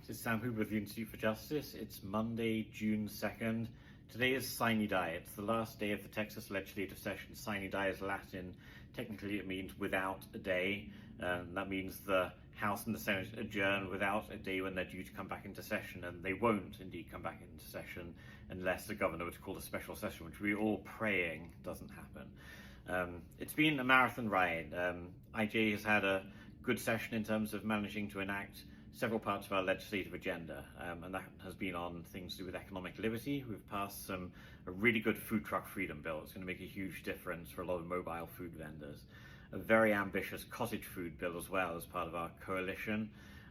This is Sam Hooper with the Institute for Justice. It's Monday, June 2nd. Today is Sine Die. It's the last day of the Texas legislative session. Sine Die is Latin. Technically, it means without a day. That means the House and the Senate adjourn without a day when they're due to come back into session, and they won't indeed come back into session unless the governor were to call a special session, which we're all praying doesn't happen. It's been a marathon ride. IJ has had a good session in terms of managing to enact several parts of our legislative agenda, and that has been on things to do with economic liberty. We've passed a really good food truck freedom bill. It's going to make a huge difference for a lot of mobile food vendors. A very ambitious cottage food bill as well as part of our coalition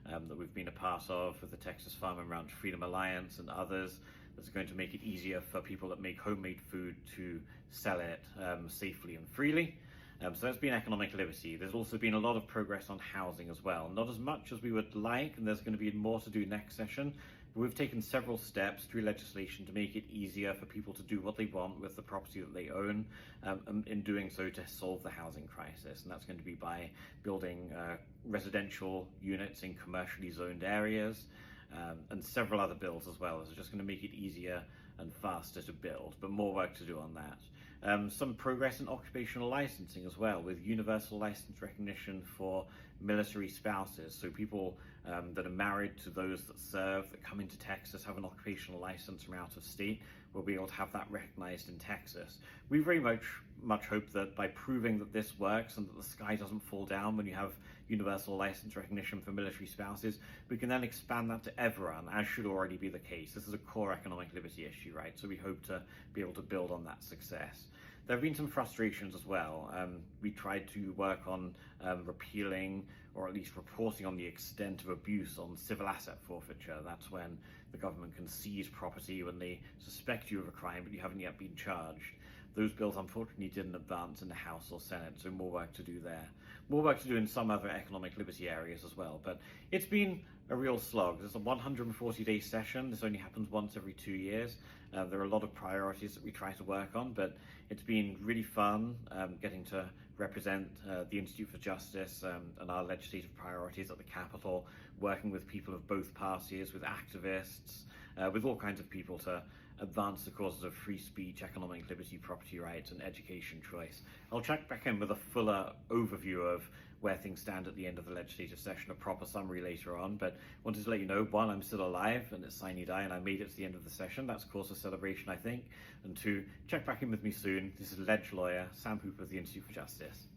that we've been a part of with the Texas Farm and Ranch Freedom Alliance and others. That's going to make it easier for people that make homemade food to sell it safely and freely. So that's been economic liberty. There's also been a lot of progress on housing as well. Not as much as we would like, and there's going to be more to do next session, but we've taken several steps through legislation to make it easier for people to do what they want with the property that they own, and in doing so to solve the housing crisis. And that's going to be by building residential units in commercially zoned areas, and several other bills as well. It's just going to make it easier and faster to build, but more work to do on that. Some progress in occupational licensing as well, with universal license recognition for military spouses. So people that are married to those that serve, that come into Texas, have an occupational license from out of state, will be able to have that recognized in Texas. We very much hope that by proving that this works and that the sky doesn't fall down when you have universal license recognition for military spouses, we can then expand that to everyone, as should already be the case. This is a core economic liberty issue, right? So we hope to be able to build on that success. There have been some frustrations as well. We tried to work on repealing, or at least reporting on the extent of abuse on civil asset forfeiture. That's when the government can seize property when they suspect you of a crime, but you haven't yet been charged. Those bills unfortunately didn't advance in the House or Senate, so more work to do there. More work to do in some other economic liberty areas as well, but it's been a real slog. There's a 140-day session. This only happens once every 2 years. There are a lot of priorities that we try to work on, but it's been really fun getting to represent the Institute for Justice and our legislative priorities at the Capitol, working with people of both parties, with activists, with all kinds of people to advance the causes of free speech, economic liberty, property rights, and education choice. I'll check back in with a fuller overview of where things stand at the end of the legislative session, a proper summary later on, but wanted to let you know, one, I'm still alive, and it's Sine Die, and I made it to the end of the session. That's cause for celebration, I think. And two, check back in with me soon. This is Ledge Lawyer Sam Hooper of the Institute for Justice.